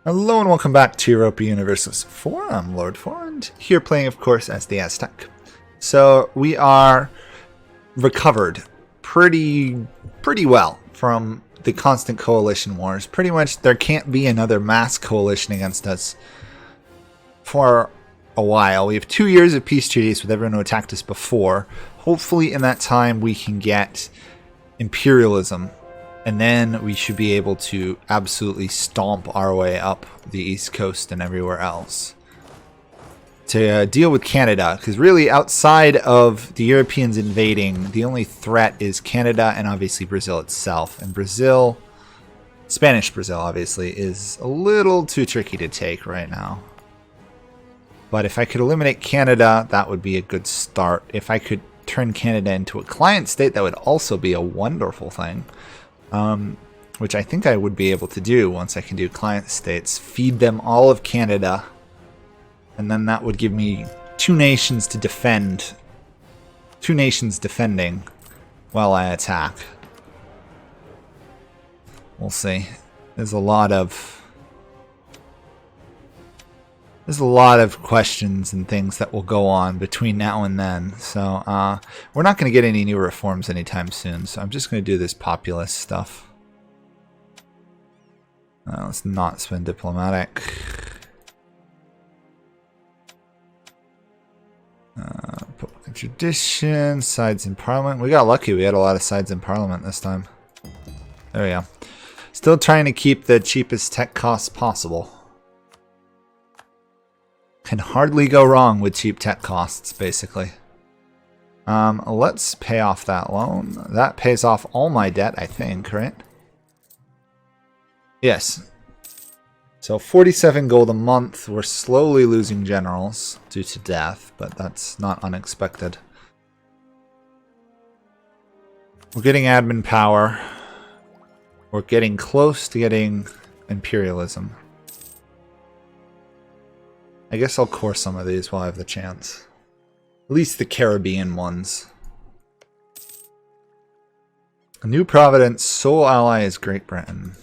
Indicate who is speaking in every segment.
Speaker 1: Hello and welcome back to Europa Universalis 4. I'm Lord Forwind, here playing, of course, as the Aztec. So we are recovered pretty well from the constant coalition wars. Pretty much there can't be another mass coalition against us for a while. We have 2 years of peace treaties with everyone who attacked us before. Hopefully in that time we can get imperialism. And then we should be able to absolutely stomp our way up the East Coast and everywhere else to deal with Canada. Because really, outside of the Europeans invading, the only threat is Canada and obviously Brazil itself. And Brazil, Spanish Brazil obviously, is a little too tricky to take right now. But if I could eliminate Canada, that would be a good start. If I could turn Canada into a client state, that would also be a wonderful thing. Which I think I would be able to do once I can do client states. Feed them all of Canada. And then that would give me 2 nations to defend. 2 nations defending while I attack. We'll see. There's a lot of questions and things that will go on between now and then. So we're not going to get any new reforms anytime soon. So I'm just going to do this populist stuff. Let's not spend diplomatic. Public tradition, sides in parliament. We got lucky. We had a lot of sides in parliament this time. There we go. Still trying to keep the cheapest tech costs possible. Can hardly go wrong with cheap tech costs, basically. Let's pay off that loan. That pays off all my debt, I think, right? Yes. So 47 gold a month. We're slowly losing generals due to death, but that's not unexpected. We're getting admin power. We're getting close to getting imperialism. I guess I'll core some of these while I have the chance. At least the Caribbean ones. New Providence, sole ally is Great Britain.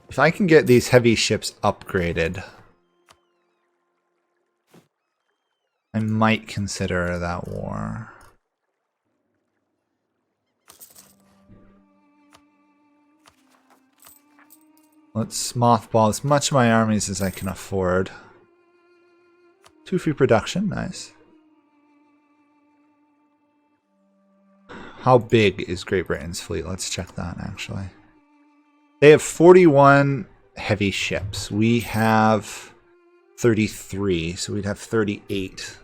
Speaker 1: If I can get these heavy ships upgraded, I might consider that war. Let's mothball as much of my armies as I can afford. 2 free production, nice. How big is Great Britain's fleet? Let's check that actually. They have 41 heavy ships. We have 33, so we'd have 38.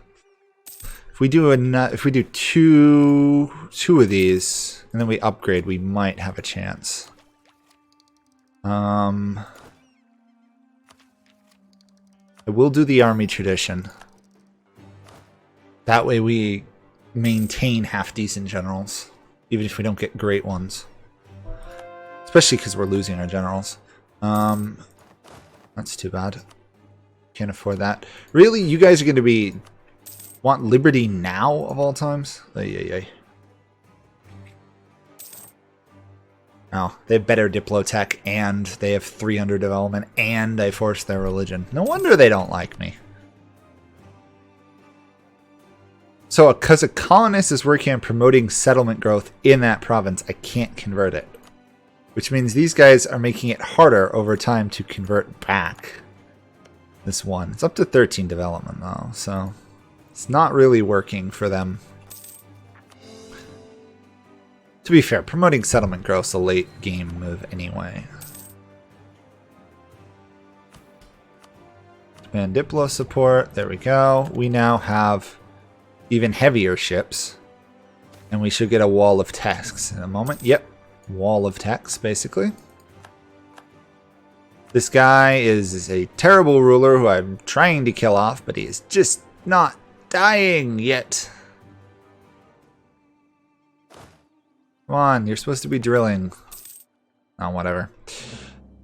Speaker 1: If we do two of these and then we upgrade, we might have a chance. I will do the army tradition. That way we maintain half-decent generals, even if we don't get great ones. Especially because we're losing our generals. That's too bad. Can't afford that. Really, you guys are going to want liberty now of all times? Ay. Oh, they have better diplotech, and they have 300 development, and I forced their religion. No wonder they don't like me. So, because a colonist is working on promoting settlement growth in that province, I can't convert it. Which means these guys are making it harder over time to convert back this one. It's up to 13 development, though, so it's not really working for them. To be fair, promoting settlement growth is a late game move anyway. And Diplo support, there we go. We now have even heavier ships. And we should get a wall of texts in a moment. Yep, wall of text, basically. This guy is a terrible ruler who I'm trying to kill off, but he is just not dying yet. Come on, you're supposed to be drilling. Oh, whatever.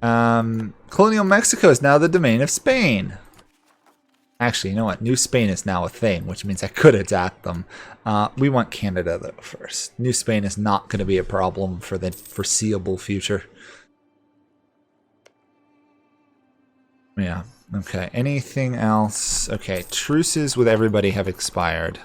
Speaker 1: Colonial Mexico is now the domain of Spain. Actually, you know what? New Spain is now a thing, which means I could attack them. We want Canada, though, first. New Spain is not going to be a problem for the foreseeable future. Yeah. Okay. Anything else? Okay. Truces with everybody have expired.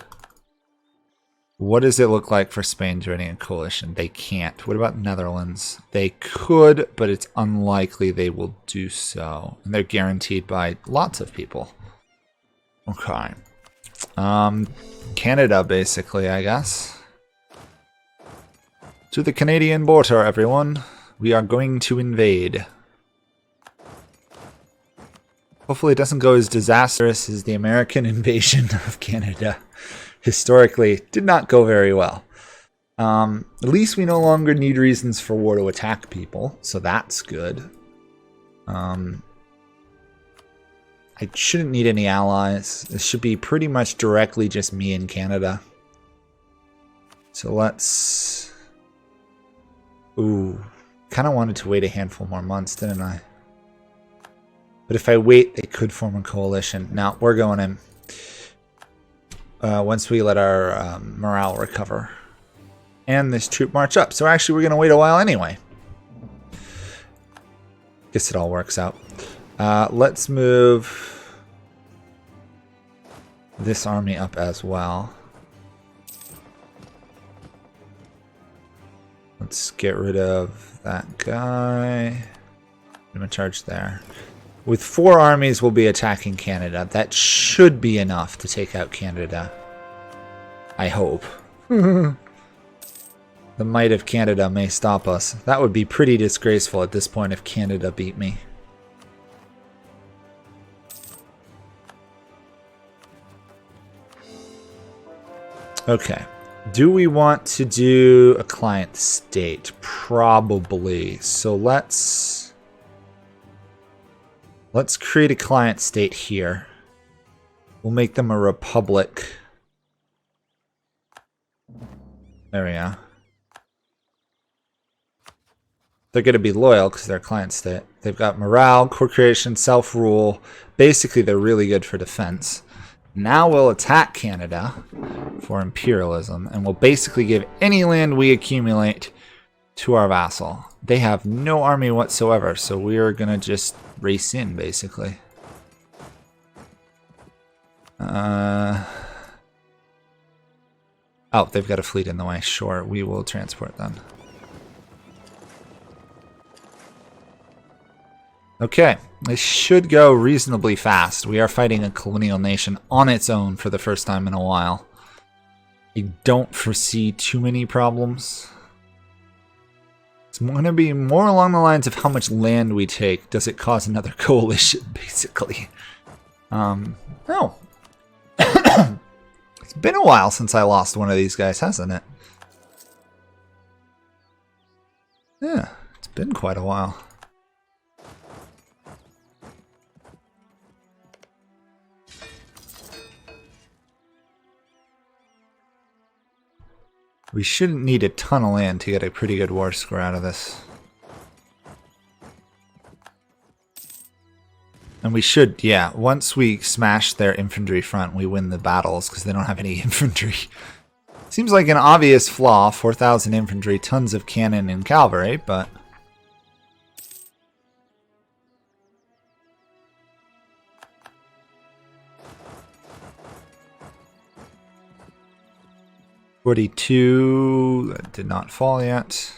Speaker 1: What does it look like for Spain joining a coalition? They can't. What about Netherlands? They could, but it's unlikely they will do so. And they're guaranteed by lots of people. Okay. Canada, basically, I guess. To the Canadian border, everyone. We are going to invade. Hopefully it doesn't go as disastrous as the American invasion of Canada. Historically, did not go very well. At least we no longer need reasons for war to attack people, so that's good. I shouldn't need any allies. This should be pretty much directly just me and Canada. So let's... Ooh, kind of wanted to wait a handful more months, didn't I? But if I wait, they could form a coalition. Now, we're going in. Once we let our morale recover. And this troop march up. So actually, we're going to wait a while anyway. Guess it all works out. Let's move this army up as well. Let's get rid of that guy. I'm going to charge there. With 4 armies, we'll be attacking Canada. That should be enough to take out Canada. I hope. The might of Canada may stop us. That would be pretty disgraceful at this point if Canada beat me. Okay. Do we want to do a client state? Probably. So let's create a client state here. We'll make them a republic. There we go. They're going to be loyal because they're a client state. They've got morale, core creation, self-rule. Basically, they're really good for defense. Now we'll attack Canada for imperialism, and we'll basically give any land we accumulate to our vassal. They have no army whatsoever, so we're going to just race in, basically. Oh, they've got a fleet in the way. Sure, we will transport them. Okay, this should go reasonably fast. We are fighting a colonial nation on its own for the first time in a while. I don't foresee too many problems. It's going to be more along the lines of how much land we take. Does it cause another coalition, basically? No. It's been a while since I lost one of these guys, hasn't it? Yeah, it's been quite a while. We shouldn't need a ton of land to get a pretty good war score out of this. And we should, yeah, once we smash their infantry front, we win the battles because they don't have any infantry. Seems like an obvious flaw, 4,000 infantry, tons of cannon and cavalry, but... .42, that did not fall yet.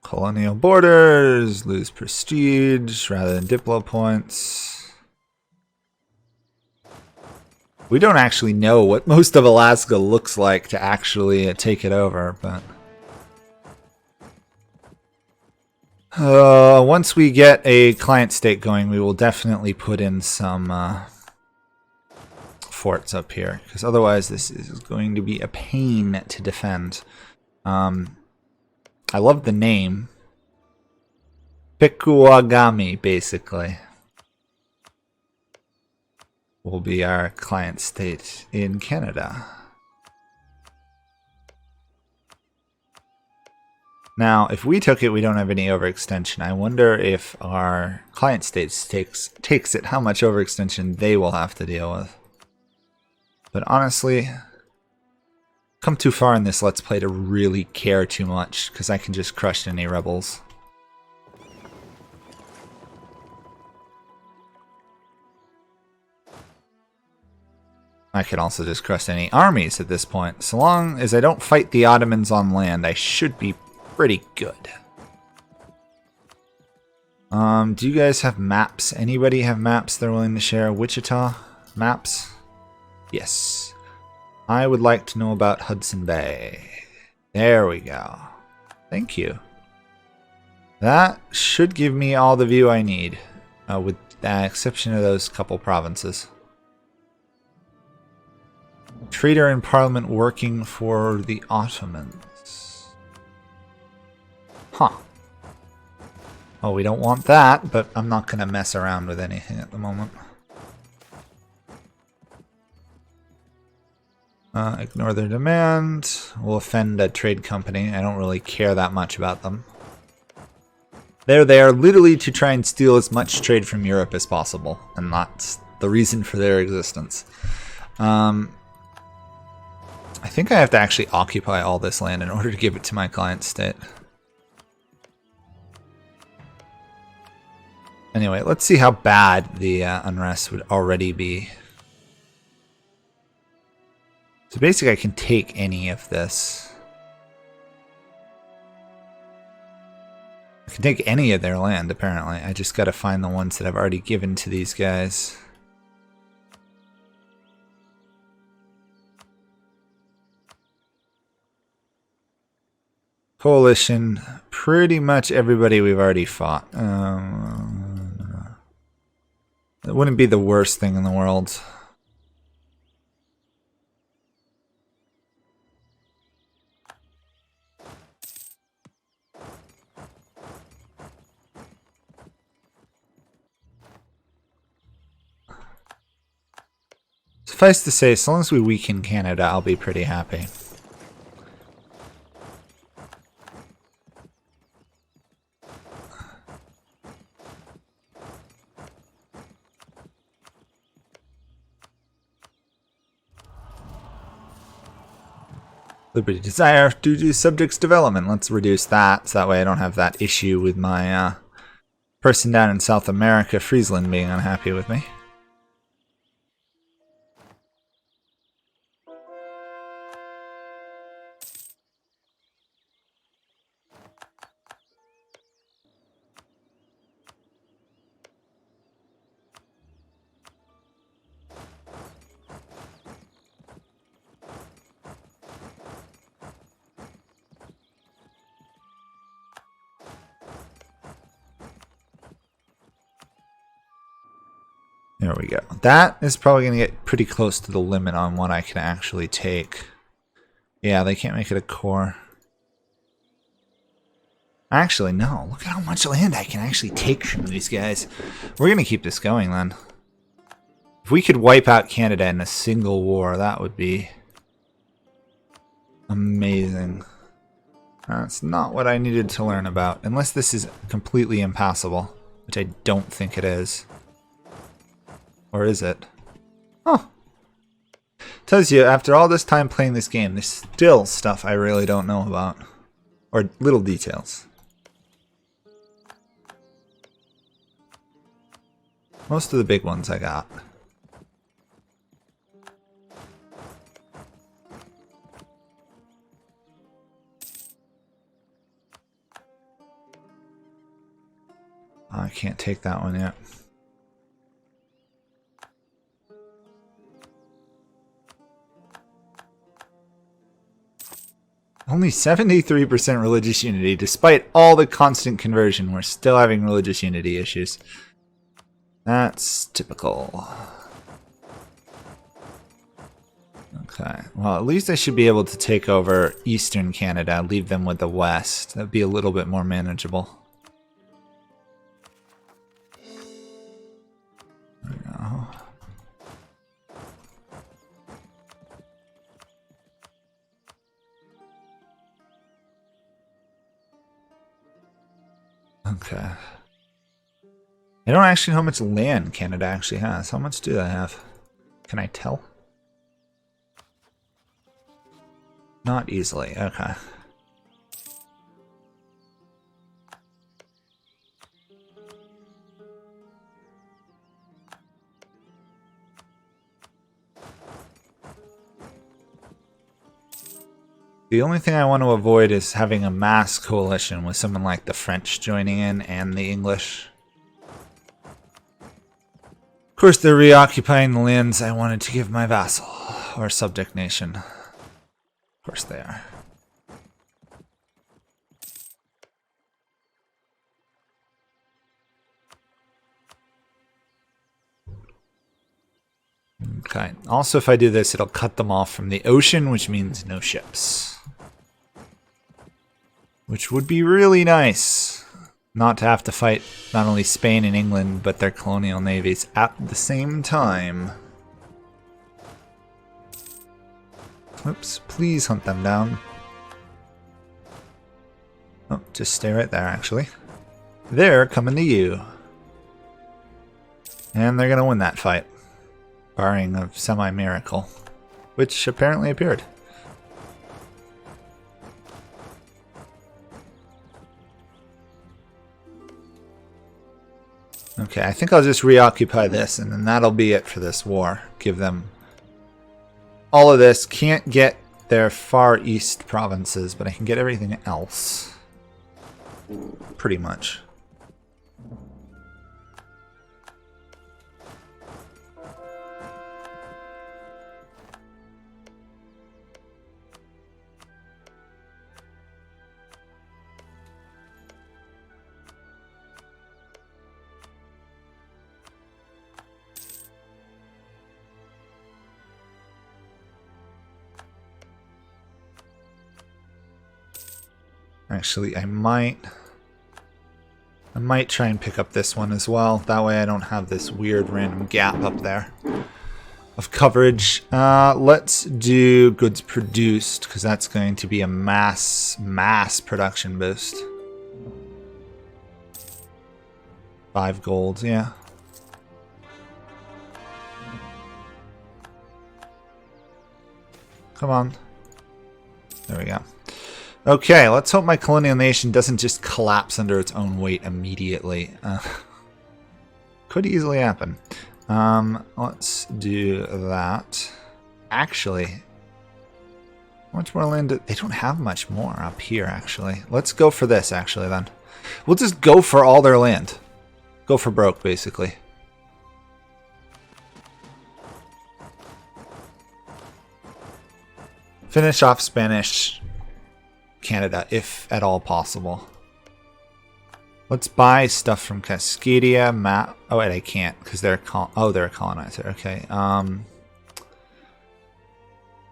Speaker 1: Colonial borders, lose prestige rather than diplo points. We don't actually know what most of Alaska looks like to actually take it over, but... once we get a client state going, we will definitely put in some forts up here, because otherwise this is going to be a pain to defend. I love the name. Pikuagami, basically, will be our client state in Canada. Now, if we took it, we don't have any overextension. I wonder if our client states takes it, how much overextension they will have to deal with. But honestly, come too far in this Let's Play to really care too much, because I can just crush any rebels. I can also just crush any armies at this point. So long as I don't fight the Ottomans on land, I should be pretty good. Do you guys have maps? Anybody have maps they're willing to share? Wichita? Maps? Yes. I would like to know about Hudson Bay. There we go. Thank you. That should give me all the view I need, with the exception of those couple provinces. Trader in Parliament working for the Ottomans. Huh. Oh, we don't want that, but I'm not going to mess around with anything at the moment. Ignore their demand. We'll offend a trade company. I don't really care that much about them. They're there literally to try and steal as much trade from Europe as possible, and that's the reason for their existence. I think I have to actually occupy all this land in order to give it to my client state. Anyway, let's see how bad the unrest would already be. So basically I can take any of this. I can take any of their land, apparently. I just gotta find the ones that I've already given to these guys. Coalition, pretty much everybody we've already fought. It wouldn't be the worst thing in the world. Suffice to say, as long as we weaken Canada, I'll be pretty happy. Liberty desire due to subjects development. Let's reduce that, so that way I don't have that issue with my person down in South America, Friesland, being unhappy with me. There we go. That is probably going to get pretty close to the limit on what I can actually take. Yeah, they can't make it a core. Actually, no. Look at how much land I can actually take from these guys. We're going to keep this going then. If we could wipe out Canada in a single war, that would be amazing. That's not what I needed to learn about. Unless this is completely impassable, which I don't think it is. Or is it? Oh. Tells you, after all this time playing this game, there's still stuff I really don't know about. Or little details. Most of the big ones I got. I can't take that one yet. Only 73% religious unity. Despite all the constant conversion, we're still having religious unity issues. That's typical. Okay, well, at least I should be able to take over Eastern Canada, leave them with the West. That'd be a little bit more manageable. There we go. Okay. I don't actually know how much land Canada actually has. How much do they have? Can I tell? Not easily, okay. The only thing I want to avoid is having a mass coalition with someone like the French joining in and the English. Of course, they're reoccupying the lands I wanted to give my vassal or subject nation. Of course they are. Okay. Also, if I do this, it'll cut them off from the ocean, which means no ships. Which would be really nice. Not to have to fight not only Spain and England, but their colonial navies at the same time. Oops, please hunt them down. Oh, just stay right there, actually. They're coming to you. And they're going to win that fight. Barring a semi-miracle. Which apparently appeared. Okay, I think I'll just reoccupy this, and then that'll be it for this war. Give them all of this. Can't get their far east provinces, but I can get everything else. Pretty much. Actually, I might try and pick up this one as well. That way I don't have this weird random gap up there of coverage. Let's do goods produced, because that's going to be a mass production boost. 5 gold, yeah. Come on. There we go. Okay, let's hope my colonial nation doesn't just collapse under its own weight immediately. Could easily happen. Let's do that. Actually, how much more land? They don't have much more up here, actually. Let's go for this, actually, then. We'll just go for all their land. Go for broke, basically. Finish off Spanish Canada, if at all possible. Let's buy stuff from Cascadia. Oh, wait, I can't because they're they're a colonizer. Okay.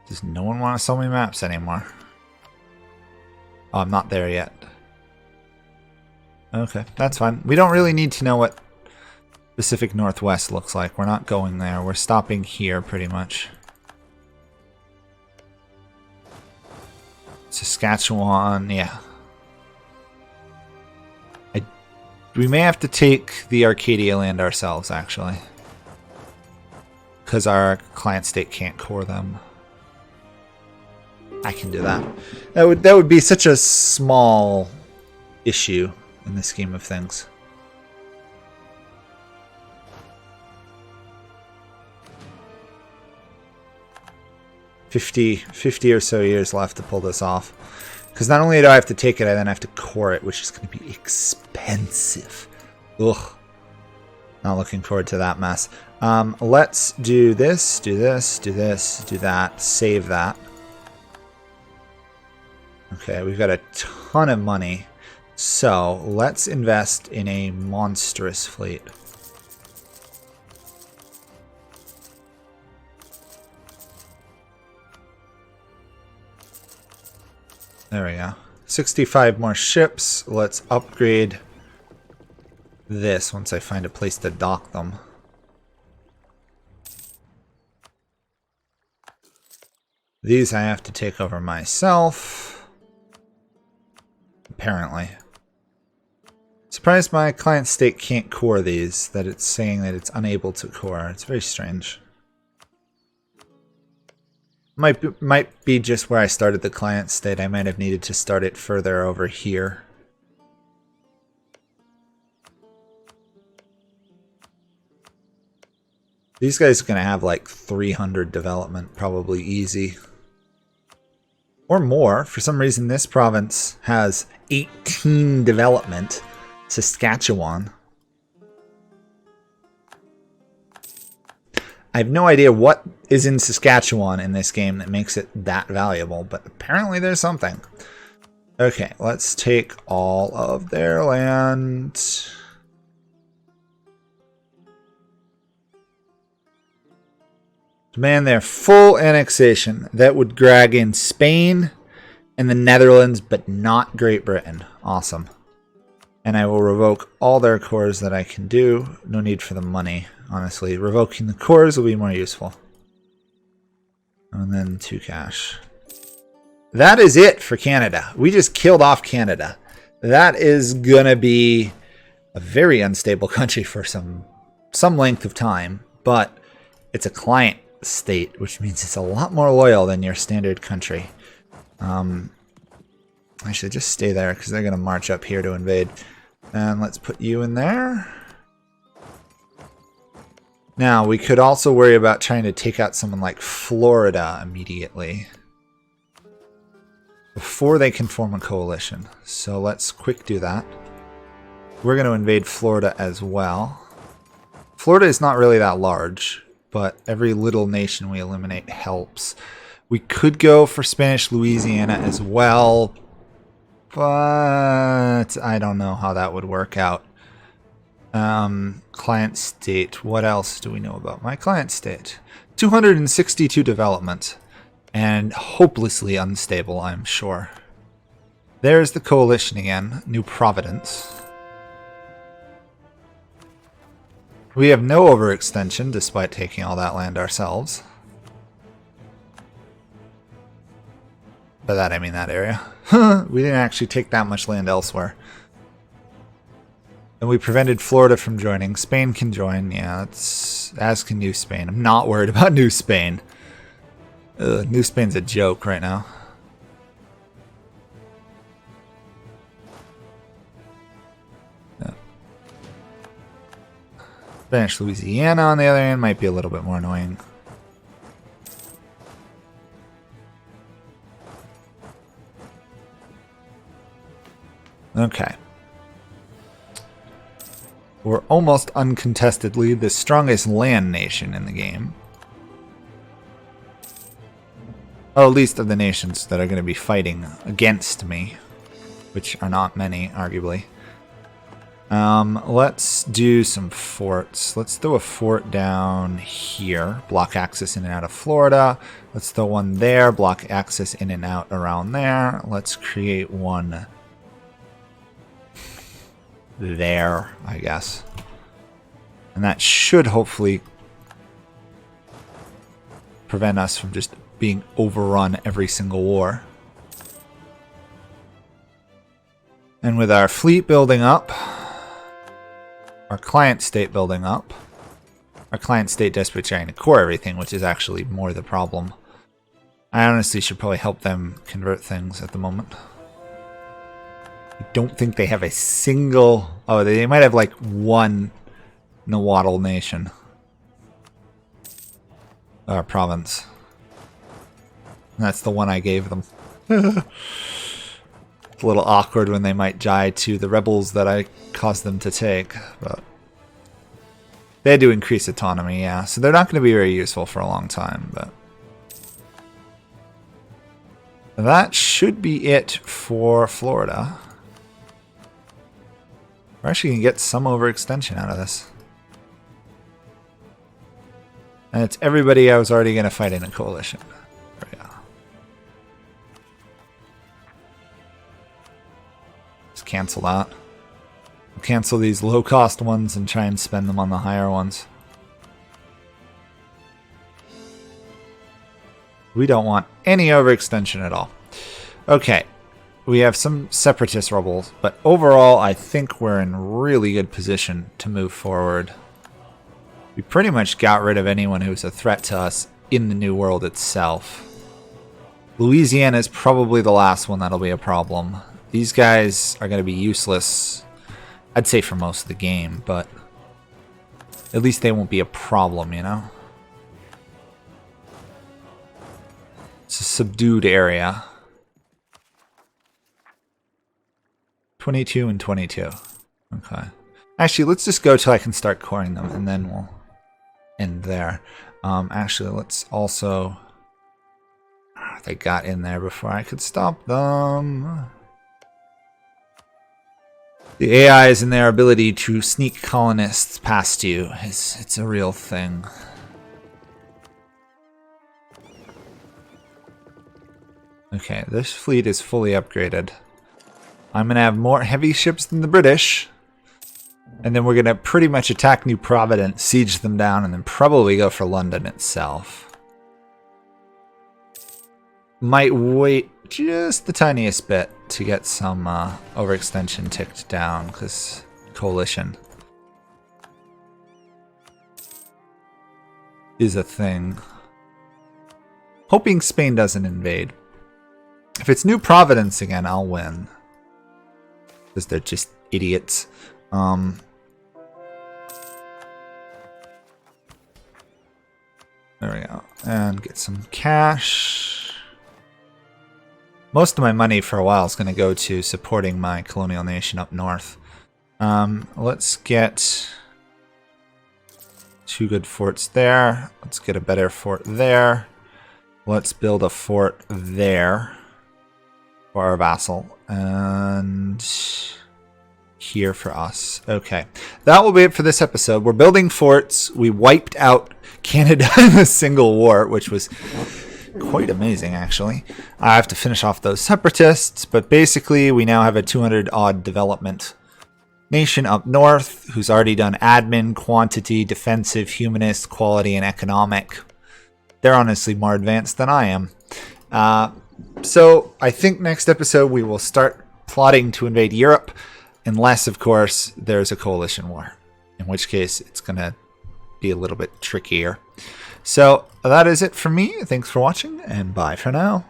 Speaker 1: Does no one want to sell me maps anymore? Oh, I'm not there yet. Okay, that's fine. We don't really need to know what Pacific Northwest looks like. We're not going there. We're stopping here, pretty much. Saskatchewan, yeah. We may have to take the Arcadia land ourselves, actually. Because our client state can't core them. I can do that. That would be such a small issue in the scheme of things. $50 or so years left to pull this off. Because not only do I have to take it, I then have to core it, which is going to be expensive. Ugh. Not looking forward to that mess. Let's do this, do this, do this, do that, save that. Okay, we've got a ton of money. So let's invest in a monstrous fleet. There we go. 65 more ships. Let's upgrade this once I find a place to dock them. These I have to take over myself. Apparently. Surprised my client state can't core these, that it's saying that it's unable to core. It's very strange. Might be just where I started the client state. I might have needed to start it further over here. These guys are going to have like 300 development, probably easy. Or more. For some reason, this province has 18 development. Saskatchewan. I have no idea what is in Saskatchewan in this game that makes it that valuable, but apparently there's something. Okay, let's take all of their land. Demand their full annexation. That would drag in Spain and the Netherlands, but not Great Britain. Awesome. And I will revoke all their cores that I can do. No need for the money, honestly. Revoking the cores will be more useful. And then 2 cash. That is it for Canada. We just killed off Canada. That is gonna be a very unstable country for some length of time, but it's a client state, which means it's a lot more loyal than your standard country. I should just stay there because they're going to march up here to invade. And let's put you in there. Now, we could also worry about trying to take out someone like Florida immediately before they can form a coalition. So let's quick do that. We're going to invade Florida as well. Florida is not really that large, but every little nation we eliminate helps. We could go for Spanish Louisiana as well, but I don't know how that would work out. Client state. What else do we know about my client state? 262 development, and hopelessly unstable, I'm sure. There's the coalition again, New Providence. We have no overextension, despite taking all that land ourselves. By that I mean that area. We didn't actually take that much land elsewhere. And we prevented Florida from joining. Spain can join, yeah, it's, as can New Spain. I'm not worried about New Spain. New Spain's a joke right now. Spanish Louisiana, on the other hand, might be a little bit more annoying. Okay. We're almost uncontestedly the strongest land nation in the game. Oh, at least of the nations that are going to be fighting against me, which are not many, arguably. Let's do some forts. Let's throw a fort down here. Block access in and out of Florida. Let's throw one there. Block access in and out around there. Let's create one there, I guess. And that should hopefully prevent us from just being overrun every single war. And with our fleet building up, our client state building up, our client state desperately trying to core everything, which is actually more the problem. I honestly should probably help them convert things at the moment. I don't think they have a single... Oh, they might have like one Nahuatl nation. Or province. And that's the one I gave them. It's a little awkward when they might die to the rebels that I caused them to take, but they do increase autonomy, yeah. So they're not going to be very useful for a long time, but that should be it for Florida. We're actually going to get some overextension out of this. And it's everybody I was already going to fight in a coalition. There we go. Just cancel that. We'll cancel these low-cost ones and try and spend them on the higher ones. We don't want any overextension at all. Okay. We have some separatist rebels, but overall I think we're in really good position to move forward. We pretty much got rid of anyone who's a threat to us in the New World itself. Louisiana is probably the last one that'll be a problem. These guys are going to be useless, I'd say, for most of the game, but at least they won't be a problem, you know? It's a subdued area. 22 and 22. Okay. Actually, let's just go till I can start coring them, and then we'll end there. Actually, let's also... They got in there before I could stop them. The AIs and their ability to sneak colonists past you, it's a real thing. Okay, this fleet is fully upgraded. I'm going to have more heavy ships than the British. And then we're going to pretty much attack New Providence, siege them down, and then probably go for London itself. Might wait just the tiniest bit to get some overextension ticked down, because coalition is a thing. Hoping Spain doesn't invade. If it's New Providence again, I'll win. Because they're just idiots. There we go. And get some cash. Most of my money for a while is going to go to supporting my colonial nation up north. Let's get 2 good forts there. Let's get a better fort there. Let's build a fort there for our vassal. And here for us. Okay. That will be it for this episode. We're building forts. We wiped out Canada in a single war, which was quite amazing, actually. I have to finish off those separatists, but basically we now have a 200-odd development nation up north who's already done admin, quantity, defensive, humanist, quality, and economic. They're honestly more advanced than I am. So I think next episode we will start plotting to invade Europe, unless, of course, there's a coalition war, in which case it's going to be a little bit trickier. So that is it for me. Thanks for watching, and bye for now.